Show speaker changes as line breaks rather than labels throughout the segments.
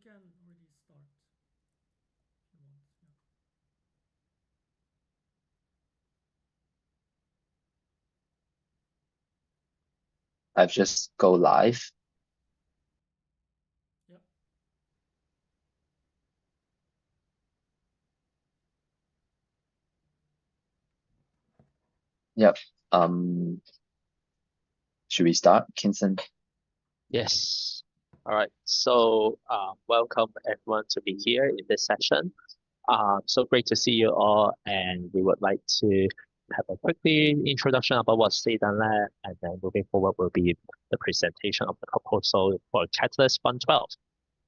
can already start if you want. Yeah.
I've just go live.
Yep.
Yep. Should we start, Kinson?
Yes. All right. So welcome everyone to be here in this session. So great to see you all, and we would like to have a quick introduction about what Lab, and then moving forward will be the presentation of the proposal for Catalyst Fund 12.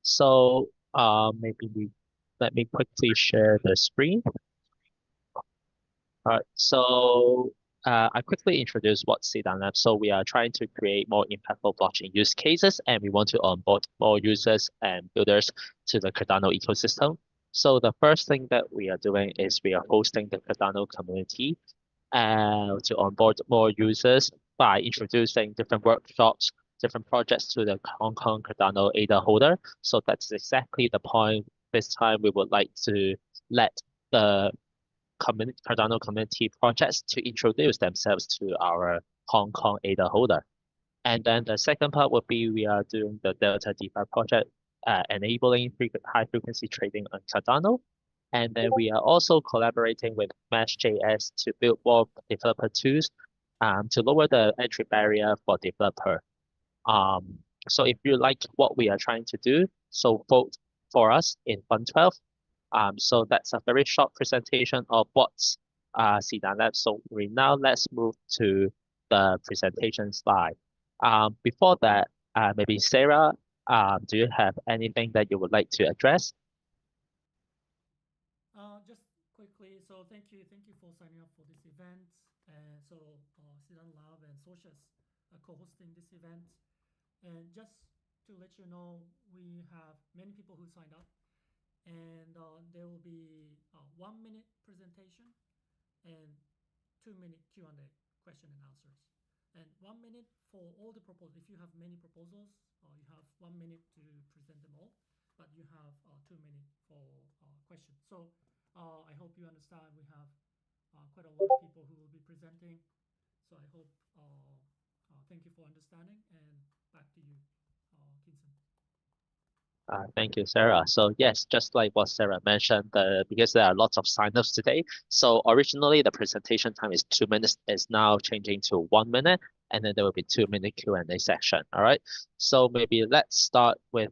So let me quickly share the screen. All right. So I quickly introduce what Lab. So we are trying to create more impactful blockchain use cases, and we want to onboard more users and builders to the Cardano ecosystem. So the first thing that we are doing is we are hosting the Cardano community to onboard more users by introducing different workshops, different projects to the Hong Kong Cardano ADA holder. So that's exactly the point. This time we would like to let the Cardano community projects to introduce themselves to our Hong Kong ADA holder. And then the second part would be we are doing the Delta DeFi project, enabling high frequency trading on Cardano. And then we are also collaborating with Mesh.js to build more developer tools to lower the entry barrier for developer. So if you like what we are trying to do, so vote for us in Fund 12. So that's a very short presentation of what's Lab. So let's move to the presentation slide. Before that, maybe Sarah, do you have anything that you would like to address?
Just quickly, so thank you for signing up for this event. And so Lab and Socius are co-hosting this event. And just to let you know, we have many people who signed up, and there will be a 1-minute presentation and 2-minute Q&A, question and answers. And 1 minute for all the proposals. If you have many proposals, you have 1 minute to present them all, but you have 2 minutes for questions. So I hope you understand we have quite a lot of people who will be presenting. So I hope, thank you for understanding, and back to you, Kinson.
Thank you, Sarah. So yes, just like what Sarah mentioned, because there are lots of signups today, so originally the presentation time is 2 minutes, is now changing to 1 minute, and then there will be 2-minute Q&A section. All right. So maybe let's start with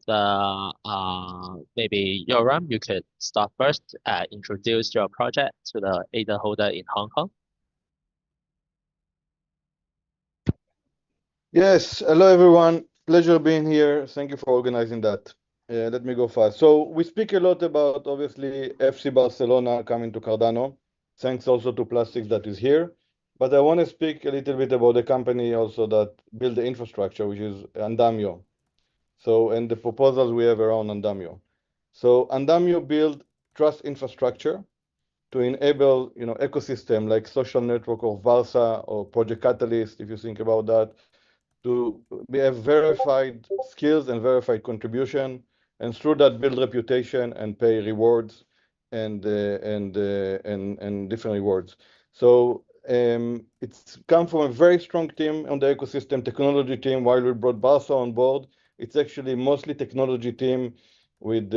maybe Yoram, you could start first. Introduce your project to the ADA holder in Hong Kong.
Yes, hello everyone. Pleasure being here. Thank you for organizing that. Let me go fast. So we speak a lot about, obviously, FC Barcelona coming to Cardano. Thanks also to Plastics that is here. But I want to speak a little bit about the company also that build the infrastructure, which is Andamio. So, and the proposals we have around Andamio. So Andamio build trust infrastructure to enable, ecosystem like social network of Varsa or Project Catalyst, if you think about that, to have verified skills and verified contribution, and through that build reputation and pay rewards and different rewards. So it's come from a very strong team on the ecosystem technology team. While we brought Barsa on board, it's actually mostly technology team with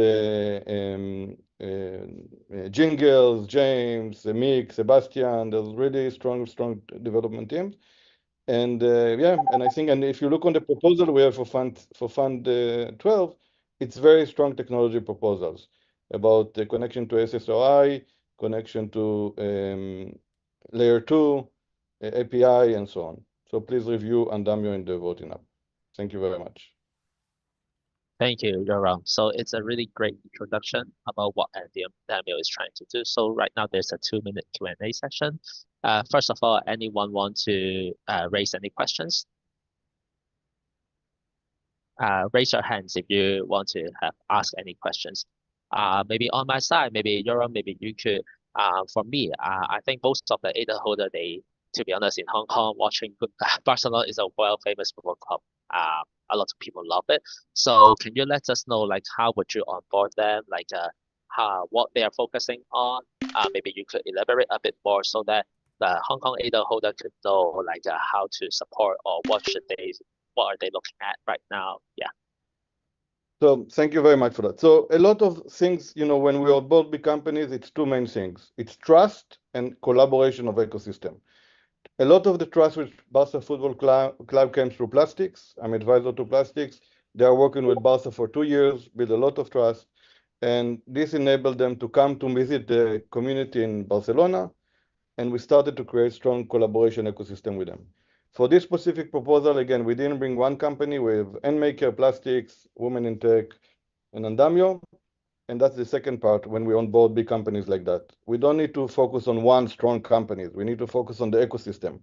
Jingles, James, Mick, Sebastian. There's really strong development teams. And and I think, and if you look on the proposal we have for Fund 12, it's very strong technology proposals about the connection to SSOI, connection to layer 2, API, and so on. So please review Andamio in the voting app. Thank you very much.
Thank you, Yoram. So it's a really great introduction about what Andamio is trying to do. So right now there's a 2-minute Q&A session. First of all, anyone want to raise any questions? Raise your hands if you want to ask any questions. Maybe on my side, maybe Yoram, maybe you could. For me, I think most of the ADA holder, they to be honest, in Hong Kong, watching Barcelona is a world famous football club. A lot of people love it. So can you let us know, like, how would you onboard them? Like, what they are focusing on? Maybe you could elaborate a bit more so that the Hong Kong ADA holder could know, like, how to support or what are they looking at right now? Yeah.
So thank you very much for that. So a lot of things, when we onboard big companies, it's two main things. It's trust and collaboration of ecosystem. A lot of the trust with Barca Football Club came through Plastics. I'm advisor to Plastics. They are working with Barca for 2 years, build a lot of trust. And this enabled them to come to visit the community in Barcelona. And we started to create strong collaboration ecosystem with them. For this specific proposal, again, we didn't bring one company with Endmaker, Plastics, Women in Tech, and Andamio. And that's the second part when we onboard big companies like that. We don't need to focus on one strong company. We need to focus on the ecosystem,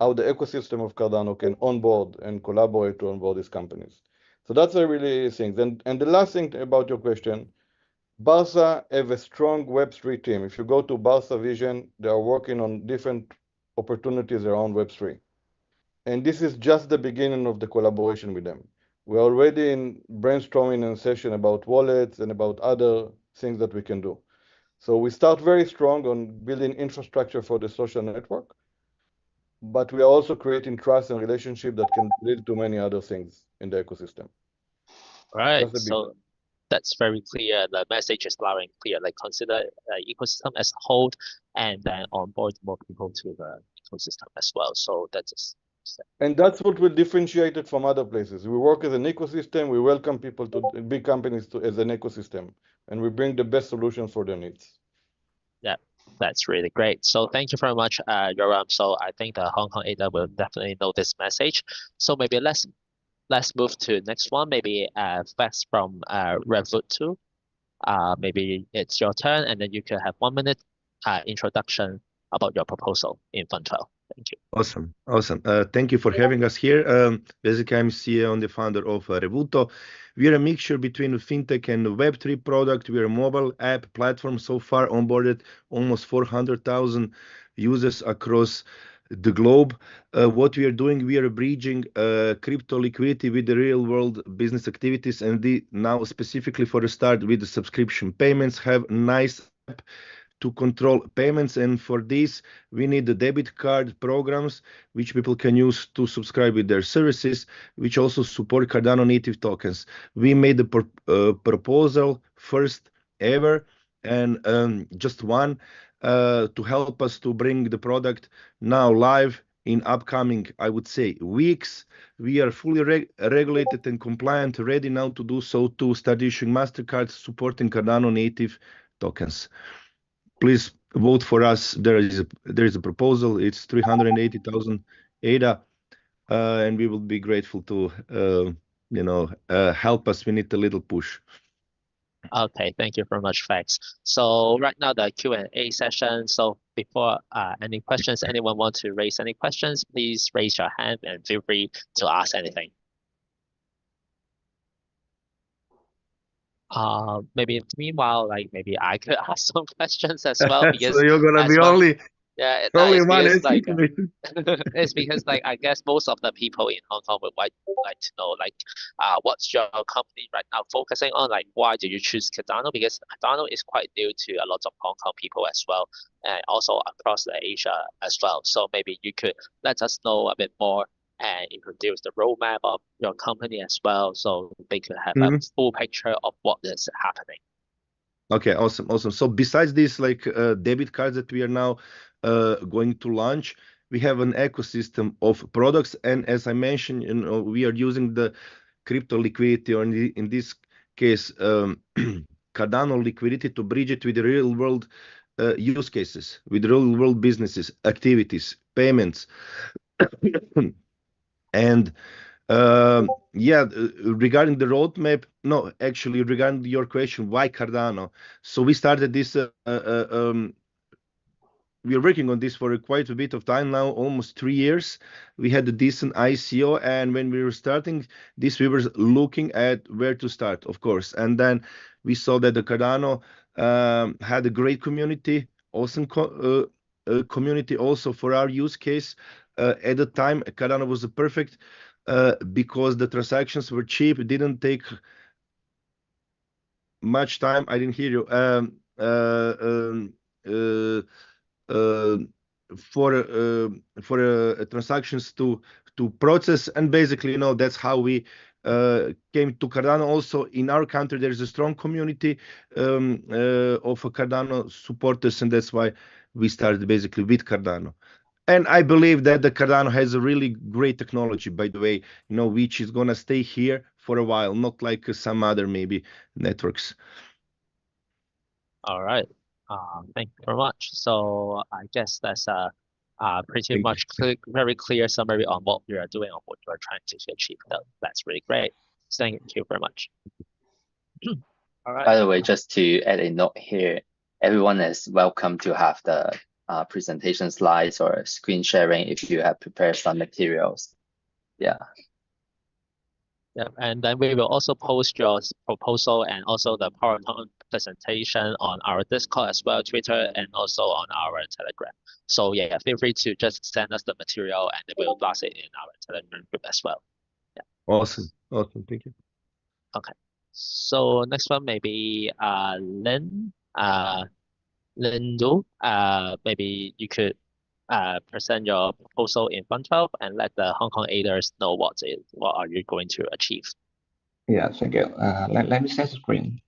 how the ecosystem of Cardano can onboard and collaborate to onboard these companies. So that's a really thing. And the last thing about your question, Barca have a strong Web3 team. If you go to Barca Vision, they are working on different opportunities around Web3. And this is just the beginning of the collaboration with them. We're already in brainstorming and session about wallets and about other things that we can do. So we start very strong on building infrastructure for the social network, but we are also creating trust and relationship that can lead to many other things in the ecosystem.
Right. So that's very clear. The message is loud and clear. Like, consider the ecosystem as a whole, and then onboard more people to the ecosystem as well. So
and that's what will differentiate it from other places. We work as an ecosystem. We welcome people to big companies as an ecosystem, and we bring the best solutions for their needs.
Yeah, that's really great. So thank you very much, Yoram. So I think the Hong Kong ADA will definitely know this message. So maybe let's move to next one. Maybe Fex from Revolut. Maybe it's your turn, and then you can have 1 minute introduction about your proposal in Fund12. Thank you.
Awesome. Thank you for having us here. Basically, I'm CEO and the founder of Revuto. We are a mixture between fintech and Web3 product. We are a mobile app platform. So far, onboarded almost 400,000 users across the globe. What we are doing, we are bridging crypto liquidity with the real world business activities, and now specifically for the start with the subscription payments, have nice app to control payments, and for this we need the debit card programs which people can use to subscribe with their services, which also support Cardano native tokens. We made the proposal first ever, and just one to help us to bring the product now live in upcoming, I would say, weeks. We are fully regulated and compliant, ready now to do so, to start issuing MasterCards supporting Cardano native tokens. Please vote for us. There is a proposal. It's 380,000 ADA, and we will be grateful to help us. We need a little push.
Okay, thank you very much, Fex. So right now the Q&A session. So before any questions, anyone want to raise any questions, please raise your hand and feel free to ask anything. Maybe meanwhile, like, maybe I could ask some questions as well, because
so you're gonna be only one
like, it's because, like, I guess most of the people in Hong Kong would like to know, like, what's your company right now focusing on? Like, why do you choose Cardano? Because Cardano is quite new to a lot of Hong Kong people as well, and also across Asia as well. So maybe you could let us know a bit more and introduce the roadmap of your company as well, so they could have a full picture of what is happening.
Okay, awesome. So besides this, like, debit cards that we are now going to launch, we have an ecosystem of products, and as I mentioned, we are using the crypto liquidity, or in this case, Cardano liquidity, to bridge it with the real world use cases, with real world businesses, activities, payments. And regarding the roadmap, no, actually, regarding your question, why Cardano? So we started this, we are working on this for quite a bit of time now, almost 3 years. We had a decent ICO, and when we were starting this, we were looking at where to start, of course. And then we saw that the Cardano had a great community, awesome community also for our use case. At the time, Cardano was perfect because the transactions were cheap. It didn't take much time. I didn't hear you. For transactions to process, and basically, that's how we came to Cardano. Also, in our country, there is a strong community of Cardano supporters, and that's why we started basically with Cardano. And I believe that the Cardano has a really great technology, by the way, which is gonna stay here for a while, not like some other maybe networks.
All right. Thank you very much. So I guess that's pretty much very clear summary on what we are doing and what you are trying to achieve. That's really great. Thank you very much. All right.
By the way, just to add a note here, everyone is welcome to have the presentation slides or screen sharing if you have prepared some materials. Yeah.
Yeah, and then we will also post your proposal and also the PowerPoint presentation on our Discord as well, Twitter, and also on our Telegram. So yeah, feel free to just send us the material and we'll blast it in our Telegram group as well. Yeah.
Awesome. Thank you.
Okay. So next one maybe Lindo. Maybe you could present your proposal in Fund12 and let the Hong Kong aiders know what are you going to achieve.
Yeah, thank you. Let me share the screen.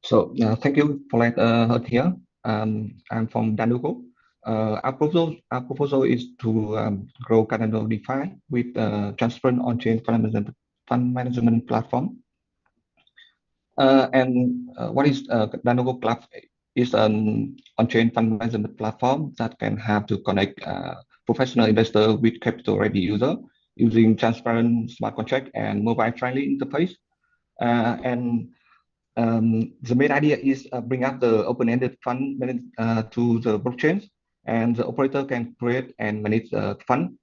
Thank you for letting here. I'm from Danugo. Our proposal is to grow Cardano DeFi with transparent on-chain fund management platform. What is Danugo platform? Is an on-chain fund management platform that can have to connect professional investor with capital-ready user using transparent smart contract and mobile-friendly interface. The main idea is bring up the open-ended fund to the blockchain, and the operator can create and manage the fund,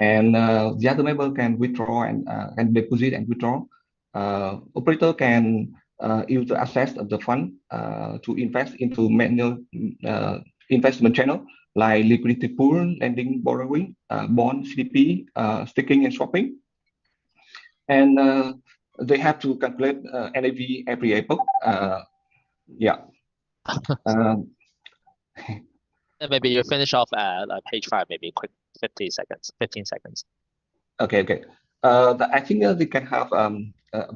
and the other member can withdraw and deposit and withdraw. Operator can use the assets of the fund to invest into manual investment channel like liquidity pool, lending, borrowing, bond, CDP, staking, and swapping. And they have to calculate NAV every epoch. Yeah.
Maybe you finish off at page 5, maybe quick 15 seconds.
Okay. I think they can have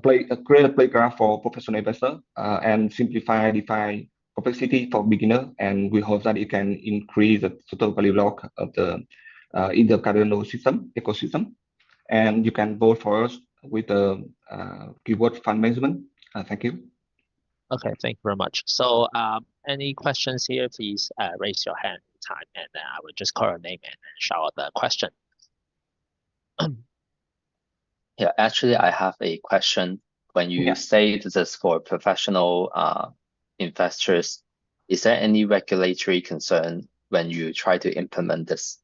create a playground for professional investor and simplify DeFi complexity for beginner, and we hope that it can increase the total value lock of the in the Cardano ecosystem. And you can vote for us with the keyword fund management. Thank you.
Okay, thank you very much. So any questions here, please raise your hand time, and I will just call your name and shout out the question.
Yeah, actually, I have a question. When you say this is for professional investors, is there any regulatory concern when you try to implement this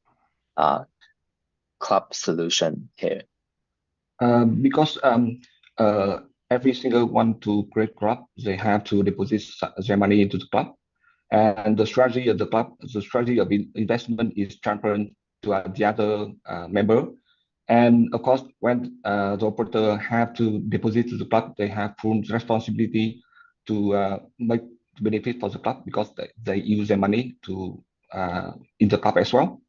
club solution here?
Because every single one to create club, they have to deposit their money into the club, and the strategy of the club, the strategy of investment is transparent to the other member. And of course, when the operator have to deposit to the club, they have full responsibility to make benefit for the club because they use their money to in the club as well,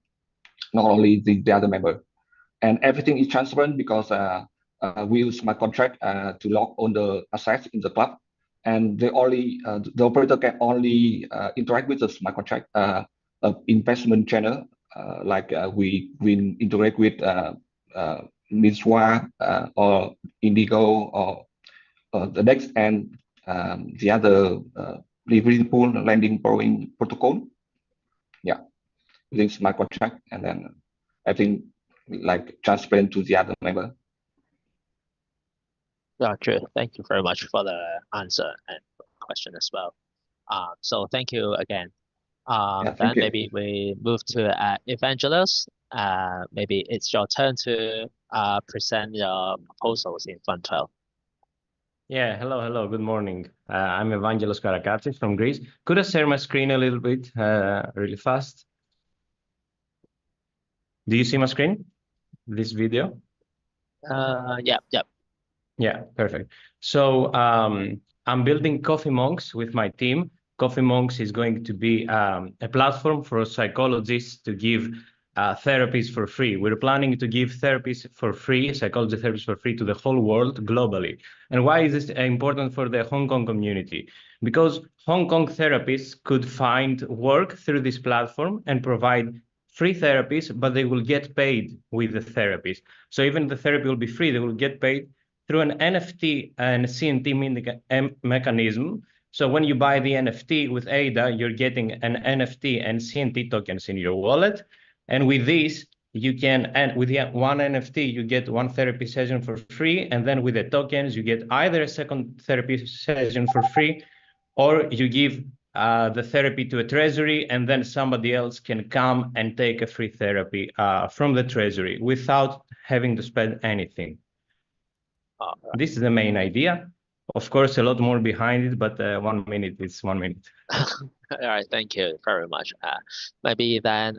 not only the other member. And everything is transparent because we use smart contract to lock on the assets in the club, and the operator can only interact with the smart contract investment channel, like we integrate with Minswa or Indigo or the next, and the other liquidity pool, lending, borrowing protocol. Yeah, using smart contract, and then I think like transparent to the other member.
Gotcha. Thank you very much for the answer and question as well. So thank you again. Then maybe we move to Evangelist. Maybe it's your turn to present your proposals in Fund12.
Yeah, hello, good morning. I'm Evangelos Karakatsis from Greece. Could I share my screen a little bit, really fast? Do you see my screen, this video?
Yeah.
Yeah, perfect. So I'm building Coffee Monks with my team. Coffee Monks is going to be a platform for psychologists to give therapies for free. We're planning to give therapies for free, psychology therapies for free to the whole world globally. And why is this important for the Hong Kong community? Because Hong Kong therapists could find work through this platform and provide free therapies, but they will get paid with the therapies. So even the therapy will be free, they will get paid through an NFT and CNT mechanism. So when you buy the NFT with ADA, you're getting an NFT and CNT tokens in your wallet. And with this, you can, and with one NFT, you get one therapy session for free. And then with the tokens, you get either a second therapy session for free, or you give the therapy to a treasury, and then somebody else can come and take a free therapy from the treasury without having to spend anything. This is the main idea. Of course, a lot more behind it, but 1 minute is 1 minute.
All right, thank you very much. Maybe then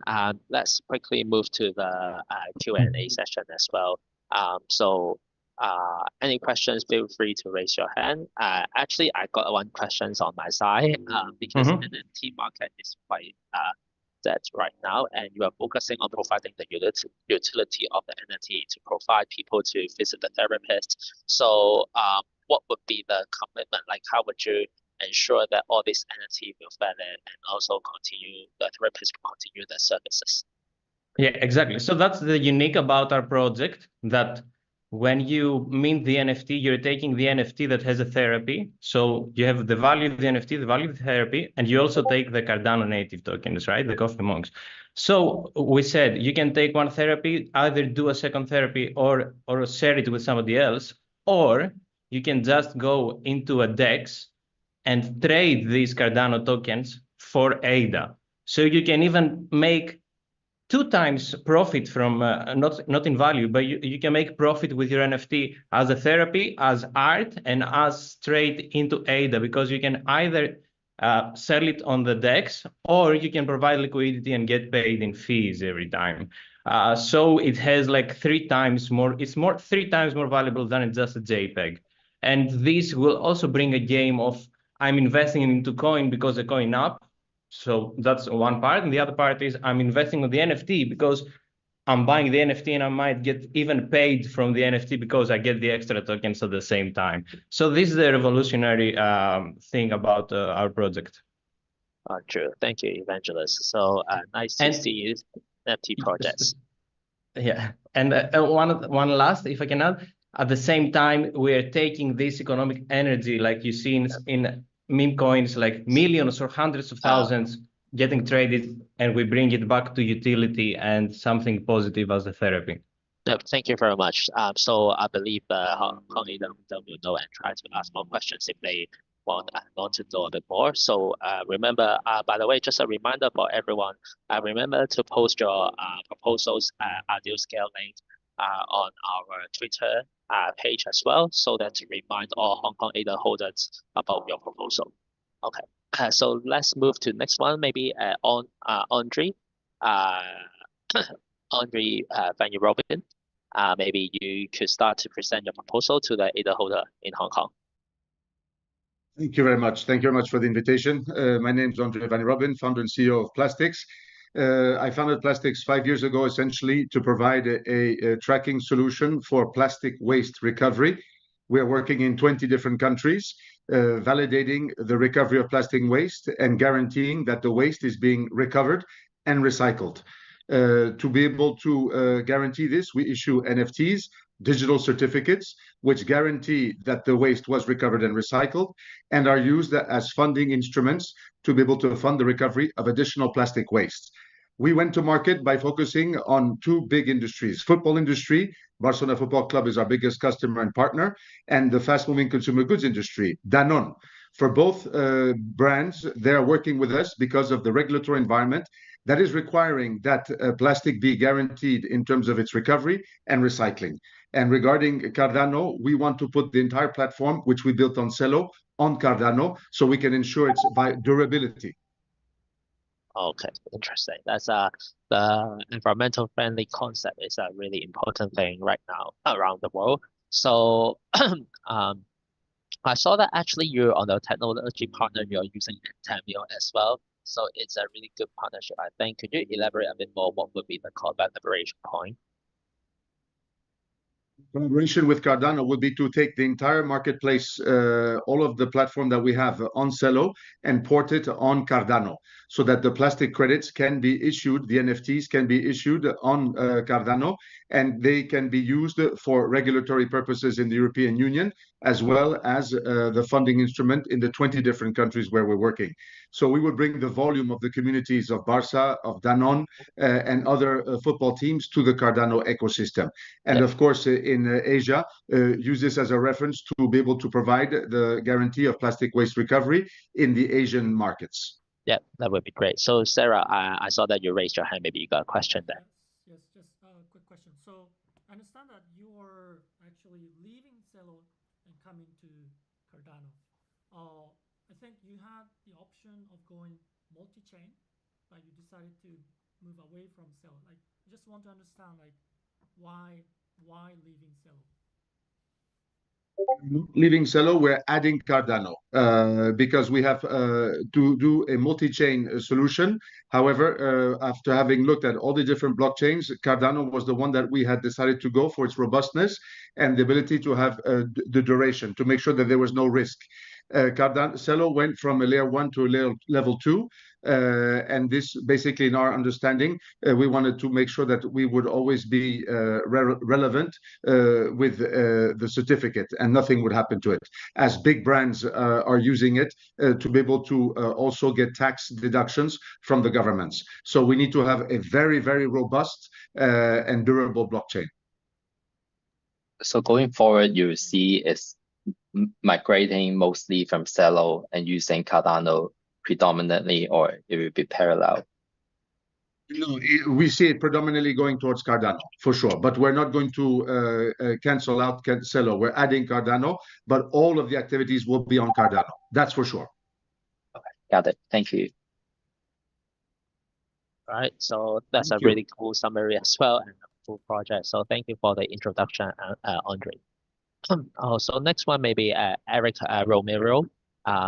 let's quickly move to the Q&A session as well. So any questions, feel free to raise your hand. Actually, I got one question on my side because the NFT market is quite dead right now, and you are focusing on providing the utility of the NFT to provide people to visit the therapist. So what would be the commitment? Like, how would you ensure that all this NFT will valid and also continue, the therapist will continue their services?
Yeah, exactly. So that's the unique about our project, that when you mint the NFT, you're taking the NFT that has a therapy. So you have the value of the NFT, the value of the therapy, and you also take the Cardano native tokens, right? The Coffee Monks. So we said you can take one therapy, either do a second therapy or share it with somebody else, or you can just go into a DEX and trade these Cardano tokens for ADA. So you can even make 2 times profit from, not in value, but you can make profit with your NFT as a therapy, as art, and as straight into ADA, because you can either sell it on the DEX, or you can provide liquidity and get paid in fees every time. So it has like 3 times more, it's 3 times more valuable than just a JPEG. And this will also bring a game of, I'm investing into coin because the coin up. So that's one part. And the other part is I'm investing on the NFT because I'm buying the NFT and I might get even paid from the NFT because I get the extra tokens at the same time. So this is the revolutionary thing about our project.
True. Thank you, Evangelist. So nice to see NFT projects.
Yeah. And one last, if I can add, at the same time, we're taking this economic energy, like you see in meme coins, like millions or hundreds of thousands getting traded, and we bring it back to utility and something positive as a therapy.
No, thank you very much. So I believe Hong Kong will know and try to ask more questions if they want to know a bit more. So remember, by the way, just a reminder for everyone, remember to post your proposals, ideal scale link on our Twitter page as well, so that to remind all Hong Kong ADA holders about your proposal. Okay, so let's move to next one, maybe Andre. Andre Van Robin. Maybe you could start to present your proposal to the ADA holder in Hong Kong.
Thank you very much. Thank you very much for the invitation. My name is Andre Van Robin, founder and CEO of Plastics. I founded Plastics 5 years ago, essentially to provide a tracking solution for plastic waste recovery. We are working in 20 different countries, validating the recovery of plastic waste and guaranteeing that the waste is being recovered and recycled. To be able to guarantee this, we issue NFTs, digital certificates, which guarantee that the waste was recovered and recycled, and are used as funding instruments to be able to fund the recovery of additional plastic waste. We went to market by focusing on 2 big industries: football industry, Barcelona Football Club is our biggest customer and partner, and the fast-moving consumer goods industry, Danone. For both brands, they are working with us because of the regulatory environment that is requiring that plastic be guaranteed in terms of its recovery and recycling. And regarding Cardano, we want to put the entire platform, which we built on Celo, on Cardano, so we can ensure its durability.
Okay, interesting. That's the environmental friendly concept is a really important thing right now around the world. So I saw that actually you're on the technology partner, you're using Tamio as well. So it's a really good partnership, I think. Could you elaborate a bit more what would be the collaboration point?
Collaboration with Cardano would be to take the entire marketplace, all of the platform that we have on Celo, and port it on Cardano, so that the plastic credits can be issued, the NFTs can be issued on Cardano, and they can be used for regulatory purposes in the European Union, as well as the funding instrument in the 20 different countries where we're working. So we would bring the volume of the communities of Barça, of Danone, and other football teams to the Cardano ecosystem. And of course, in Asia, use this as a reference to be able to provide the guarantee of plastic waste recovery in the Asian markets.
Yeah, that would be great. So Sarah, I saw that you raised your hand. Maybe you got a question there.
Yes, just a quick question. So I understand that you are actually leaving Celo and coming to Cardano. I think you had the option of going multi-chain, but you decided to move away from Celo. Like, I just want to understand, like, why leaving Celo?
Leaving Celo, we're adding Cardano because we have to do a multi-chain solution. However, after having looked at all the different blockchains, Cardano was the one that we had decided to go for its robustness and the ability to have the duration, to make sure that there was no risk. Celo went from a layer 1 to a level 2, and this basically, in our understanding, we wanted to make sure that we would always be relevant with the certificate, and nothing would happen to it, as big brands are using it to be able to also get tax deductions from the governments. So we need to have a very, very robust and durable blockchain.
So going forward, you see is migrating mostly from Celo and using Cardano predominantly, or it will be parallel?
No, we see it predominantly going towards Cardano for sure, but we're not going to cancel out Celo. We're adding Cardano, but all of the activities will be on Cardano. That's for sure.
Okay, got it. Thank you.
All right, so that's a really cool summary as well, and a full project. So thank you for the introduction, Andre. So next one, maybe Eric Romero.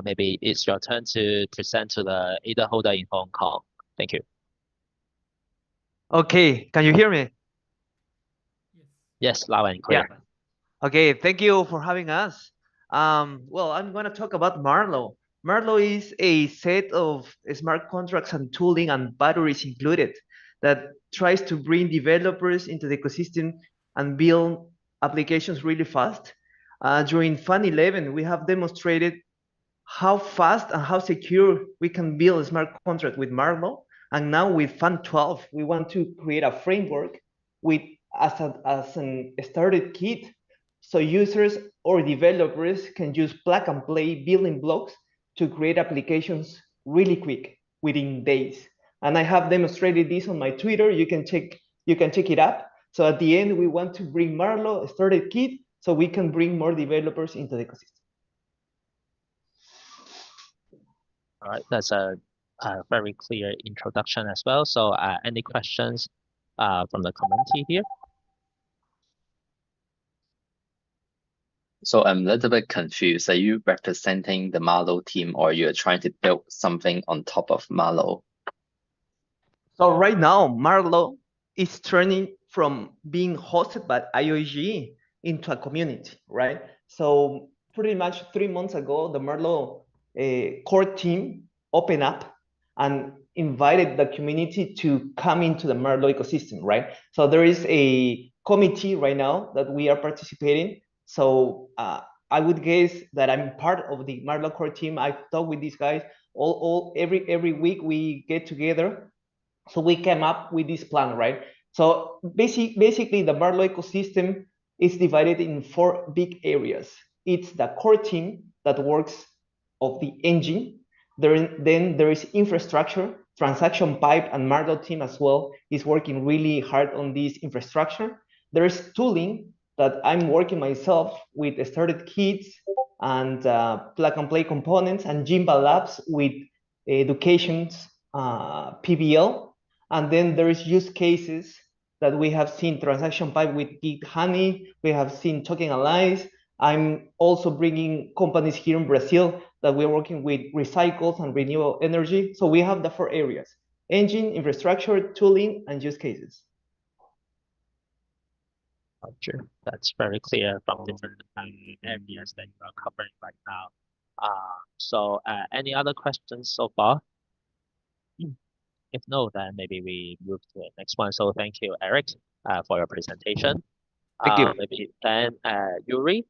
Maybe it's your turn to present to the ADA holder in Hong Kong. Thank you.
Okay, can you hear me?
Yes, loud and clear.
Yeah. Okay, thank you for having us. Well, I'm going to talk about Marlo. Marlo is a set of smart contracts and tooling and batteries included that tries to bring developers into the ecosystem and build applications really fast. During Fund12, we have demonstrated how fast and how secure we can build a smart contract with Marlo. And now with Fund12, we want to create a framework with as an starter kit, so users or developers can use plug and play building blocks to create applications really quick, within days. And I have demonstrated this on my Twitter. You can check it up. So at the end, we want to bring Marlo, a starter kit, so we can bring more developers into the ecosystem.
All right, that's a very clear introduction as well. So any questions from the community here?
So I'm a little bit confused. Are you representing the Marlo team, or you're trying to build something on top of Marlo?
So right now, Marlo is turning from being hosted by IOG into a community, right? So pretty much 3 months ago, the Marlo core team opened up and invited the community to come into the Marlo ecosystem, right? So there is a committee right now that we are participating. So I would guess that I'm part of the Marlo core team. I talk with these guys every week. We get together, so we came up with this plan, right? So basically, the Marlo ecosystem is divided in 4 big areas. It's the core team that works of the engine. Then there is infrastructure. transaction pipe and Marlo team as well is working really hard on this infrastructure. There is tooling that I'm working myself with started kits and plug and play components and Jimba Labs with education's PBL. And then there is use cases that we have seen transaction pipe with Git Honey, we have seen Token Allies. I'm also bringing companies here in Brazil that we're working with recycles and renewable energy. So we have the 4 areas: engine, infrastructure, tooling, and use cases.
Sure. That's very clear from different areas that you are covering right now. So any other questions so far? If no, then maybe we move to the next one. So thank you, Eric, for your presentation.
Thank you.
Maybe then Yuri,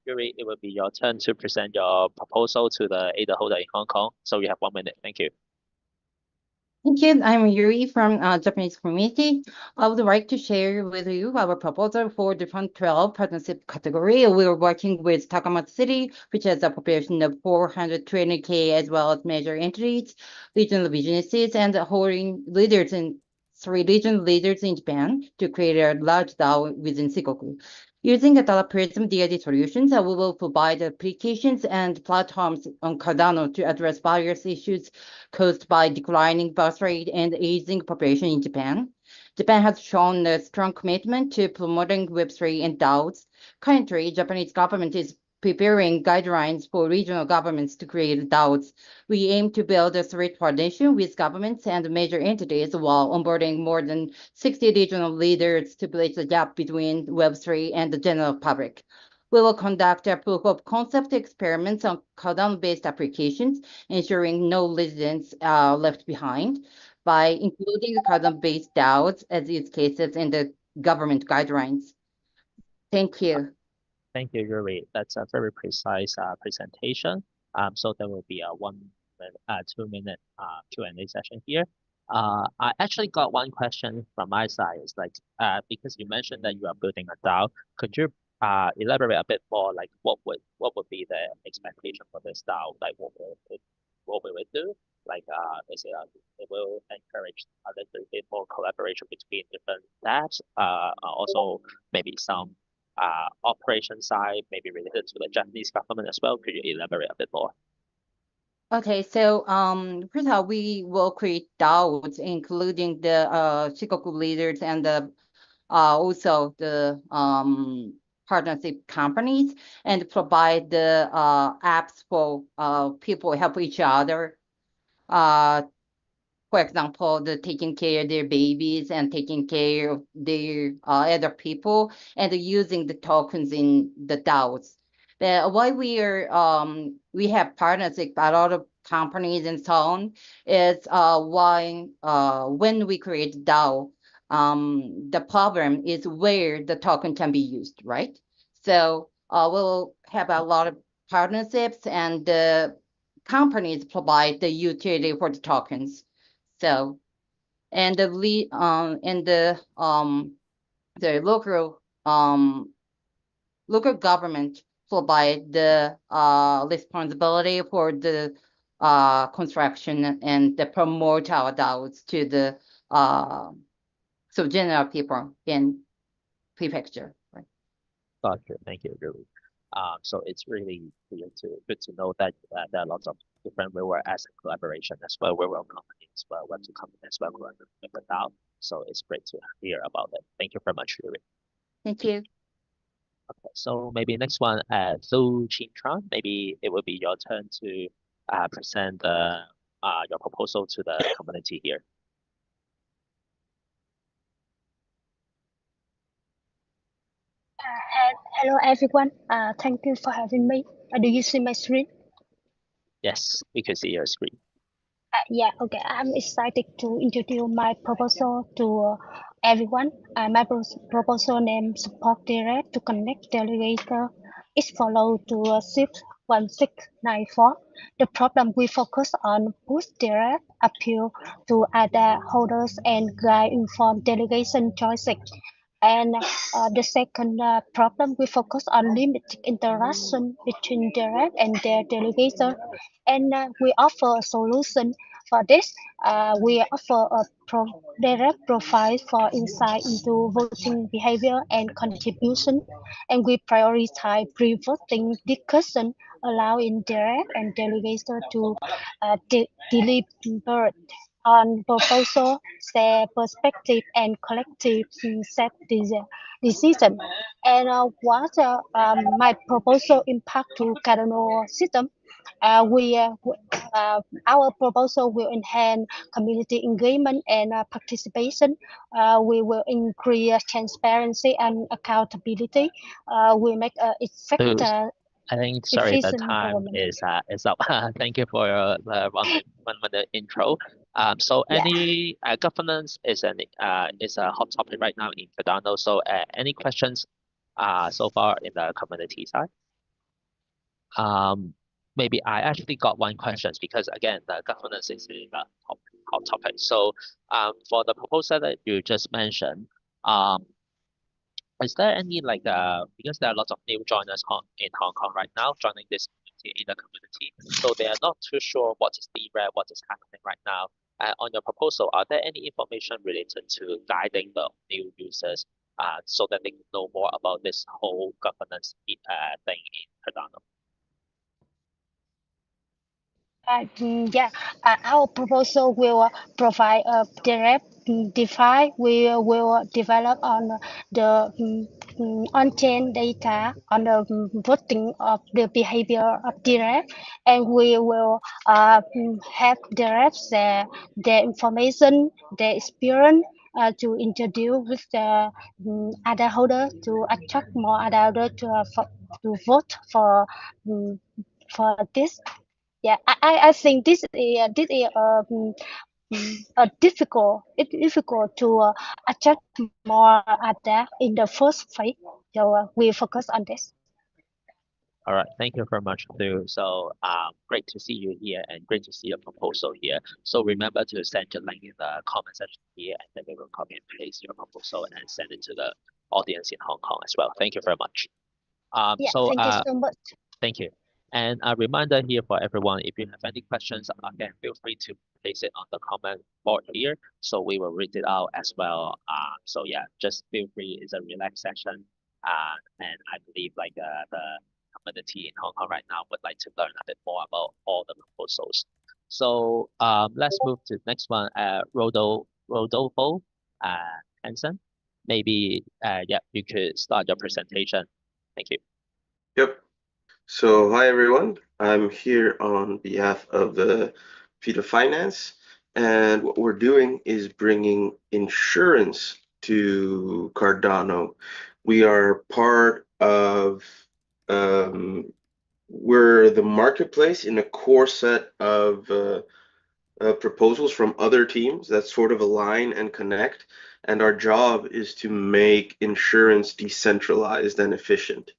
it will be your turn to present your proposal to the ADA holder in Hong Kong. So you have 1 minute. Thank you.
Thank you. I'm Yuri from Japanese community. I would like to share with you our proposal for the Fund12 partnership category. We're working with Takamatsu City, which has a population of 420K, as well as major entities, regional businesses, and holding leaders in 3 regional leaders in Japan to create a large DAO within Shikoku. Using the Data Prism DID solutions, we will provide applications and platforms on Cardano to address various issues caused by declining birth rate and aging population in Japan. Japan has shown a strong commitment to promoting Web3 and DAOs. Currently, Japanese government is preparing guidelines for regional governments to create DAOs. We aim to build a threat foundation with governments and major entities while onboarding more than 60 regional leaders to bridge the gap between Web3 and the general public. We will conduct a proof of concept experiments on Cardano-based applications, ensuring no residents are left behind by including Cardano-based DAOs as use cases in the government guidelines. Thank you.
Thank you, Yuri. That's a very precise presentation. So there will be a 1 minute, 2 minute Q&A session here. I actually got one question from my side. It's like, because you mentioned that you are building a DAO, could you elaborate a bit more, like what would be the expectation for this DAO? Like what will it do? Like is it will encourage a little bit more collaboration between different labs, also maybe some operation side, maybe related to the Japanese government as well. Could you elaborate a bit more?
Okay, so first of all, we will create DAOs, including the Shikoku leaders and the also the partnership companies, and provide the apps for people help each other. For example, the taking care of their babies and taking care of their other people, and using the tokens in the DAOs. Why we have partnerships with a lot of companies and so on is when we create DAO, the problem is where the token can be used, right? So we'll have a lot of partnerships, and the companies provide the utility for the tokens. So, and the local government provide the responsibility for the construction and the promote our DAOs to the so general people in prefecture. Right?
Gotcha. Thank you, Yuri. So it's really good to know that there are lots of different real world asset collaboration as well, real world companies as well, Web2 companies as well, with the DAO. So it's great to hear about it. Thank you very much, Yuri.
Thank you.
Okay, so maybe next one, Zhou Qintran, maybe it will be your turn to present your proposal to the community here.
Hello everyone. Thank you for having me. Do you see my screen?
Yes, we can see your screen.
Yeah, okay. I'm excited to introduce my proposal to everyone. My proposal name support direct to connect delegator is follow to shift 1694. The problem we focus on push direct appeal to other holders and guide informed delegation choices. And the second problem, we focus on limited interaction between direct and their delegator. And we offer a solution For this, we offer a direct profile for insight into voting behavior and contribution, and we prioritize pre-voting discussion, allowing direct and delegates to deliberate on proposal, share perspective, and collective set decision. And what my proposal impact to Cardano system? Our proposal will enhance community engagement and participation. We will increase transparency and accountability. We make effective.
I think, sorry, the
efficient
time
government.
is up. Thank you for your 1 minute intro. So
Yeah.
any governance is a hot topic right now in Cardano. So any questions so far in the community side? Maybe I actually got one question because again, the governance is a hot topic. So for the proposal that you just mentioned, is there any because there are lots of new joiners in Hong Kong right now joining this community in the community, so they are not too sure what is DREP, what is happening right now. On your proposal, are there any information related to guiding the new users so that they can know more about this whole governance thing in Cardano?
Our proposal will provide a direct DeFi. We will develop on the on-chain data on the voting of the behavior of direct, and we will have direct their information, their experience to introduce with the other holder to attract more other holder to vote for this. Yeah, I think this is difficult to attract more other in the first phase. So we focus on this.
All right, thank you very much, Thu. So great to see you here and great to see your proposal here. So remember to send your link in the comment section here, and then we will copy and paste your proposal and send it to the audience in Hong Kong as well. Thank you very much.
Thank you so much.
Thank you. And a reminder here for everyone, if you have any questions, again, feel free to place it on the comment board here, so we will read it out as well. So yeah, just feel free. It's a relaxed session, and I believe the community in Hong Kong right now would like to learn a bit more about all the proposals. So let's move to the next one. Rodolfo Hansen, maybe you could start your presentation. Thank you.
Yep. So hi everyone, I'm here on behalf of Vita Finance, and what we're doing is bringing insurance to Cardano. We are part of, we're the marketplace in a core set of proposals from other teams that sort of align and connect, and our job is to make insurance decentralized and efficient.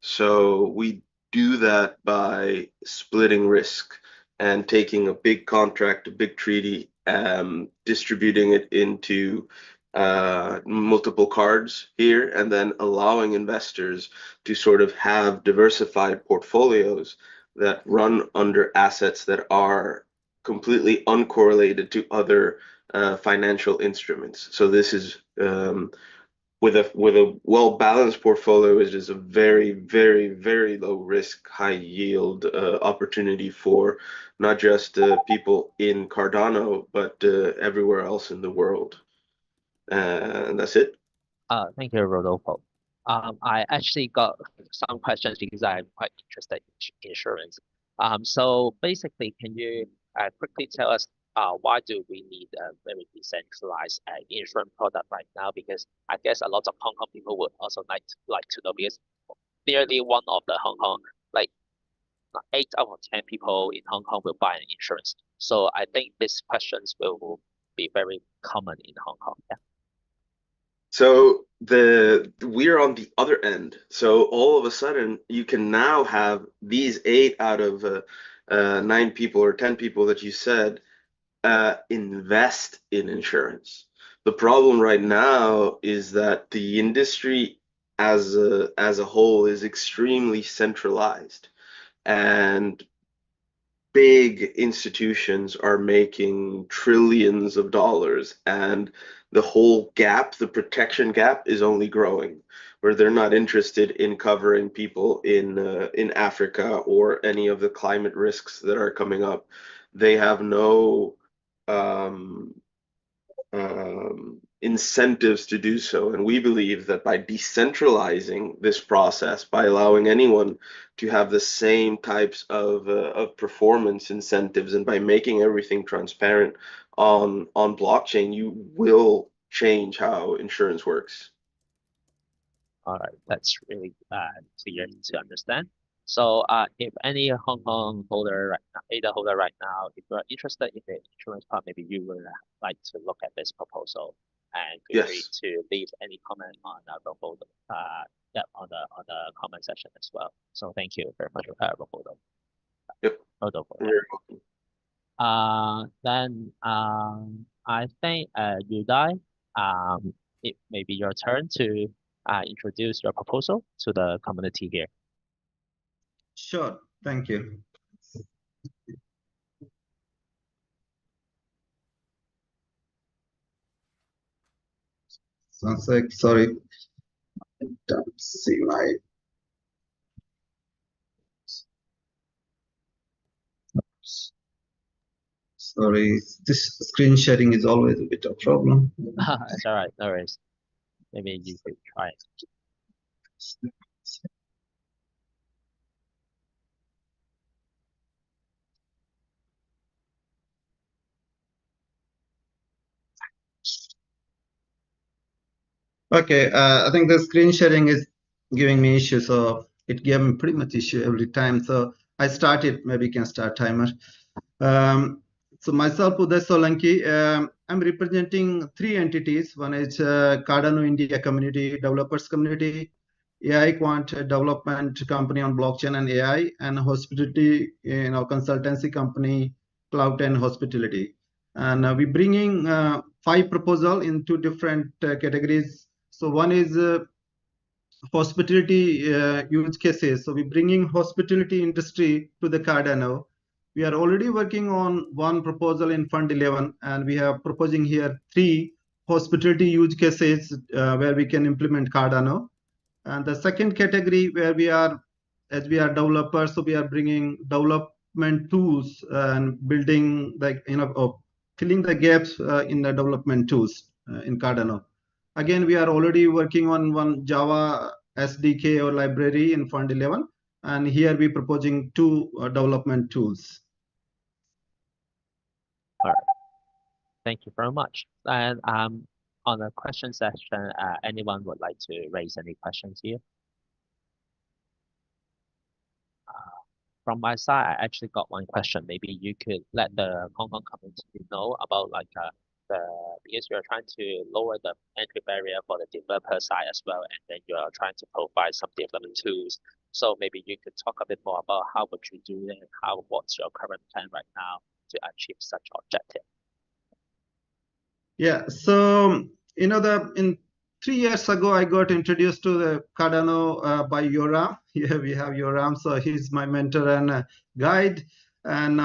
So we do that by splitting risk and taking a big contract, a big treaty, distributing it into multiple cards here, and then allowing investors to sort of have diversified portfolios that run under assets that are completely uncorrelated to other financial instruments. So this is with a well-balanced portfolio, it is a very, very, very low risk, high yield opportunity for not just people in Cardano, but everywhere else in the world. And that's it.
Thank you, Rodolfo. I actually got some questions because I'm quite interested in insurance. So basically, can you quickly tell us why do we need a very decentralized insurance product right now? Because I guess a lot of Hong Kong people would also like to know, because nearly one of the Hong Kong, 8 out of 10 people in Hong Kong will buy an insurance. So I think these questions will be very common in Hong Kong. Yeah.
So we're on the other end. So all of a sudden, you can now have these 8 out of 9 people or 10 people that you said invest in insurance. The problem right now is that the industry as a whole is extremely centralized, and big institutions are making trillions of dollars, and the whole gap, the protection gap, is only growing, where they're not interested in covering people in Africa or any of the climate risks that are coming up. They have no incentives to do so. And we believe that by decentralizing this process, by allowing anyone to have the same types of performance incentives, and by making everything transparent on blockchain, you will change how insurance works.
All right, that's really clear to understand. So if any Hong Kong holder right now, ADA holder right now, if you're interested in the insurance part, maybe you would like to look at this proposal, and feel free to leave any comment on our proposal, on the comment section as well. So thank you very much, Robodo.
Yep.
Then I think Yudai, it may be your turn to introduce your proposal to the community here.
Sure, thank you. One sec, sorry. I don't see my. Sorry, this screen sharing is always a bit of a problem.
It's all right, no worries. Maybe you could try it.
Okay, I think the screen sharing is giving me issue, so it gave me pretty much issue every time. So I started, maybe you can start timer. So myself, Uday Solanki, I'm representing 3 entities. One is Cardano India Community Developers Community, AI Quant Development Company on blockchain and AI, and hospitality, consultancy company, Cloud and Hospitality. And we're bringing 5 proposals in 2 different categories. So one is hospitality use cases. So we're bringing hospitality industry to the Cardano. We are already working on 1 proposal in Fund12, and we are proposing here 3 hospitality use cases where we can implement Cardano. And the second category where we are, as we are developers, so we are bringing development tools and building, like, filling the gaps in the development tools in Cardano. Again, we are already working on 1 Java SDK or library in Fund12, and here we're proposing 2 development tools.
All right. Thank you very much. And on the question section, anyone would like to raise any questions here? From my side, I actually got 1 question. Maybe you could let the Hong Kong community know about because you're trying to lower the entry barrier for the developer side as well, and then you are trying to provide some development tools. So maybe you could talk a bit more about how would you do it, and what's your current plan right now to achieve such objective.
Yeah, so in 3 years ago, I got introduced to the Cardano by Yoram. Here we have Yoram, so he's my mentor and guide. And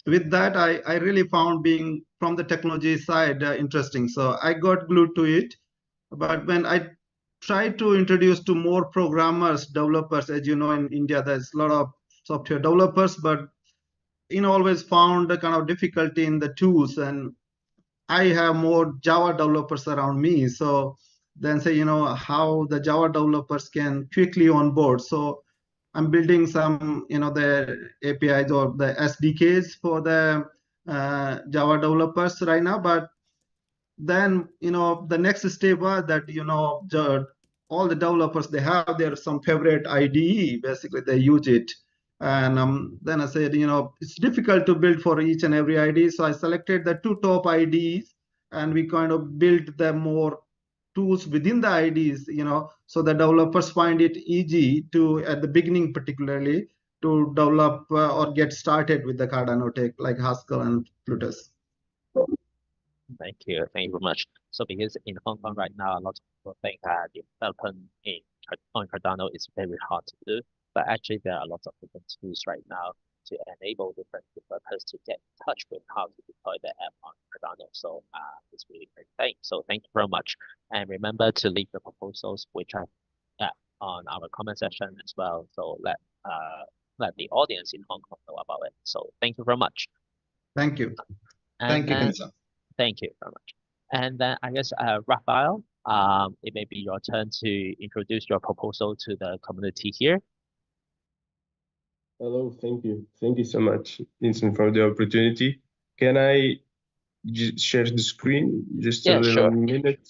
with that, I really found being from the technology side interesting. So I got glued to it. But when I tried to introduce to more programmers, developers, as you know, in India, there's a lot of software developers, but always found a kind of difficulty in the tools. And I have more Java developers around me. So then say, how the Java developers can quickly onboard. So I'm building some, the APIs or the SDKs for the Java developers right now. But then, the next step was that, all the developers, they have their some favorite IDE, basically they use it. And then I said, it's difficult to build for each and every IDE. So I selected the 2 top IDEs, and we kind of built them more tools within the IDs, so the developers find it easy to, at the beginning particularly, to develop or get started with the Cardano tech, like Haskell and Plutus.
Thank you very much. So because in Hong Kong right now, a lot of people think development on Cardano is very hard to do, but actually there are lots of different tools right now to enable different developers to get in touch with how to deploy the app on Cardano. So it's really great thing. So thank you very much. And remember to leave the proposals, which are on our comment section as well. So let the audience in Hong Kong know about it. So thank you very much.
Thank you.
And
Thank you,
then,
Vincent.
thank you very much. And then I guess Raphael, it may be your turn to introduce your proposal to the community here.
Hello, thank you. Thank you so much, Vincent, for the opportunity. Can I share the screen just a little minute?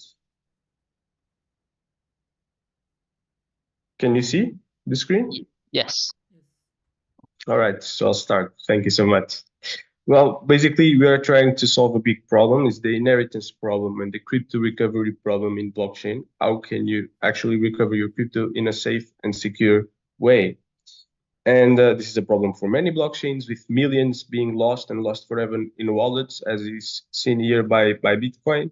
Can you see the screen?
Yes.
All right, so I'll start. Thank you so much. Well, basically, we are trying to solve a big problem. It's the inheritance problem and the crypto recovery problem in blockchain. How can you actually recover your crypto in a safe and secure way? And this is a problem for many blockchains, with millions being lost and lost forever in wallets, as is seen here by Bitcoin.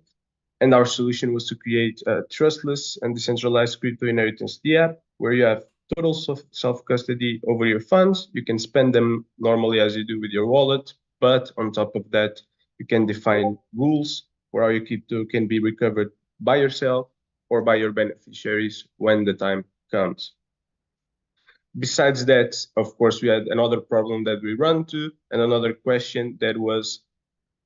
And our solution was to create a trustless and decentralized crypto inheritance app, where you have total self-custody over your funds. You can spend them normally as you do with your wallet, but on top of that, you can define rules for how your crypto can be recovered by yourself or by your beneficiaries when the time comes. Besides that, of course, we had another problem that we run to, and another question that was,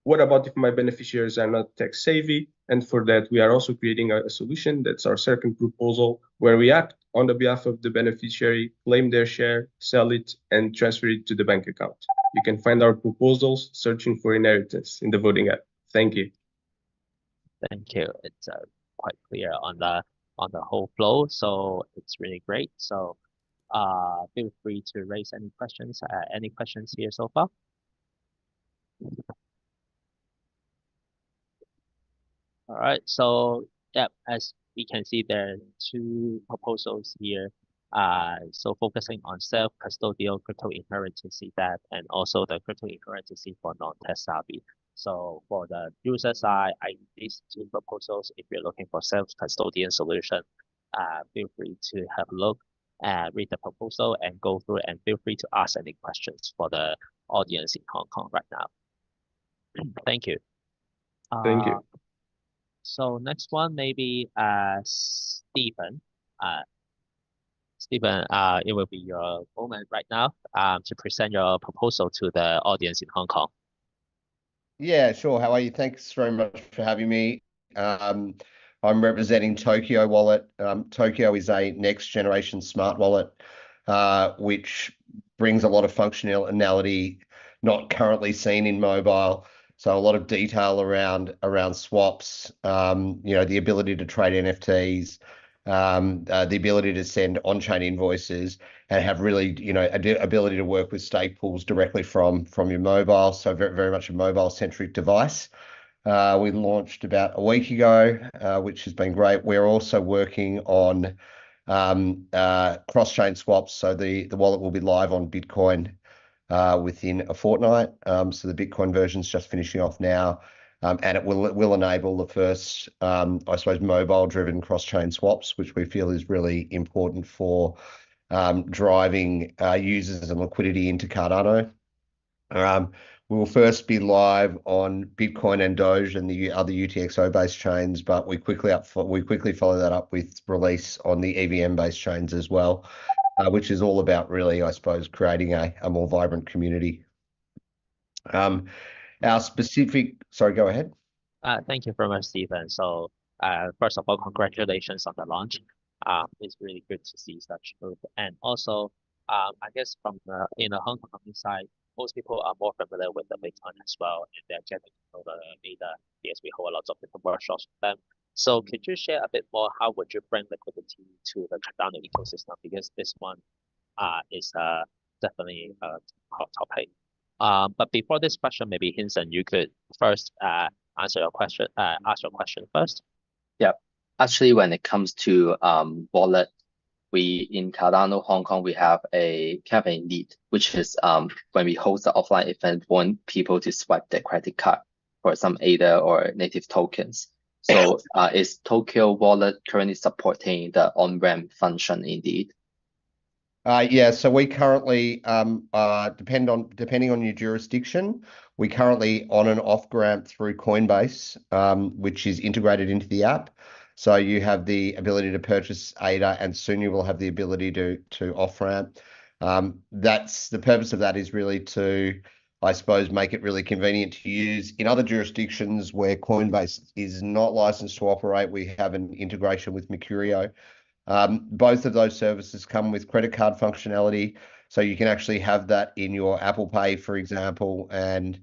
what about if my beneficiaries are not tech savvy? And for that, we are also creating a solution. That's our second proposal, where we act on the behalf of the beneficiary, claim their share, sell it, and transfer it to the bank account. You can find our proposals searching for inheritance in the voting app. Thank you.
Thank you. It's quite clear on the whole flow, so it's really great. So feel free to raise any questions. Any questions here so far? All right, so yeah, as we can see, there are two proposals here. So focusing on self-custodial crypto inheritance that, and also the crypto inheritance for non-tech savvy. So for the user side, these two proposals, if you're looking for self-custodian solution, feel free to have a look, read the proposal and go through, and feel free to ask any questions for the audience in Hong Kong right now. Thank you.
Thank you.
So next one, maybe Stephen. Stephen, it will be your moment right now to present your proposal to the audience in Hong Kong.
Yeah, sure. How are you? Thanks very much for having me. I'm representing Tokyo Wallet. Tokyo is a next generation smart wallet, which brings a lot of functionality not currently seen in mobile. So a lot of detail around swaps, the ability to trade NFTs, the ability to send on-chain invoices, and have really, ability to work with stake pools directly from your mobile. So very, very much a mobile-centric device. We launched about a week ago, which has been great. We're also working on cross-chain swaps. So the wallet will be live on Bitcoin within a fortnight. So the Bitcoin version's just finishing off now, and it will enable the first, I suppose, mobile-driven cross-chain swaps, which we feel is really important for driving users and liquidity into Cardano. We will first be live on Bitcoin and Doge and the other UTXO-based chains, but we quickly follow that up with release on the EVM-based chains as well, which is all about really, I suppose, creating a more vibrant community. Our specific, sorry, go ahead.
Thank you very much, Stephen. So first of all, congratulations on the launch. It's really good to see such move. And also, I guess in the Hong Kong side, most people are more familiar with the Bitcoin as well, and they're getting to know the data because we hold lots of different workshops with them. So could you share a bit more, how would you bring liquidity to the Cardano ecosystem? Because this one is definitely a hot topic. But before this question, maybe Hinson, you could first ask your question first.
Yeah, actually, when it comes to wallet, we in Cardano Hong Kong, we have a need, which is when we host the offline event, want people to swipe their credit card for some ADA or native tokens. So is Tokyo Wallet currently supporting the on-ramp function indeed?
Yeah, so we currently, depending on your jurisdiction, we currently on and off ramp through Coinbase, which is integrated into the app. So you have the ability to purchase ADA, and soon you will have the ability to off ramp. That's the purpose of that, is really to, I suppose, make it really convenient to use. In other jurisdictions where Coinbase is not licensed to operate, we have an integration with Mercurio. Both of those services come with credit card functionality, so you can actually have that in your Apple Pay, for example, and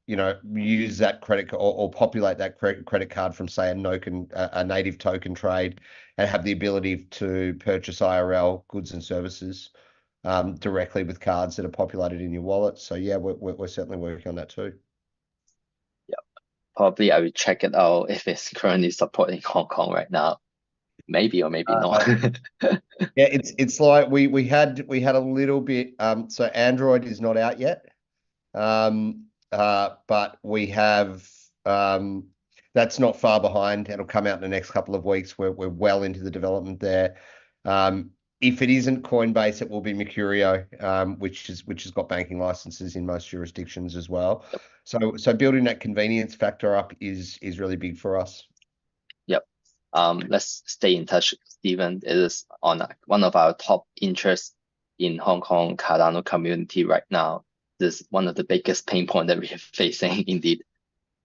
use that credit or populate that credit card from, say, a native token trade, and have the ability to purchase IRL goods and services directly with cards that are populated in your wallet. So yeah, we're certainly working on that too.
Yeah, probably I will check it out if it's currently supporting Hong Kong right now. Maybe or maybe not.
Yeah, it's like we had a little bit. So Android is not out yet, but we have. That's not far behind. It'll come out in the next couple of weeks. We're well into the development there. If it isn't Coinbase, it will be Mercurio, which has got banking licenses in most jurisdictions as well. So building that convenience factor up is really big for us.
Yep. Let's stay in touch, Stephen. It is on one of our top interests in Hong Kong Cardano community right now. This is one of the biggest pain points that we are facing, indeed.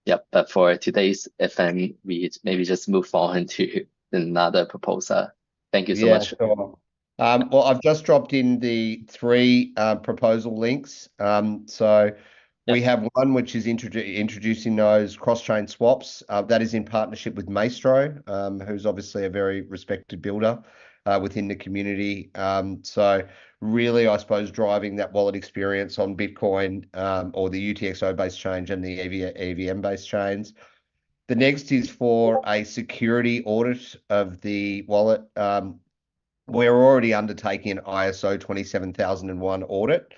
Yep. But for today's event, we maybe just move on to another proposal. Thank you so much.
Sure. Well, I've just dropped in the 3 proposal links. So we have one which is introducing those cross-chain swaps. That is in partnership with Maestro, who's obviously a very respected builder within the community. So really, I suppose, driving that wallet experience on Bitcoin or the UTXO-based chain and the EVM-based chains. The next is for a security audit of the wallet. We're already undertaking an ISO 27001 audit,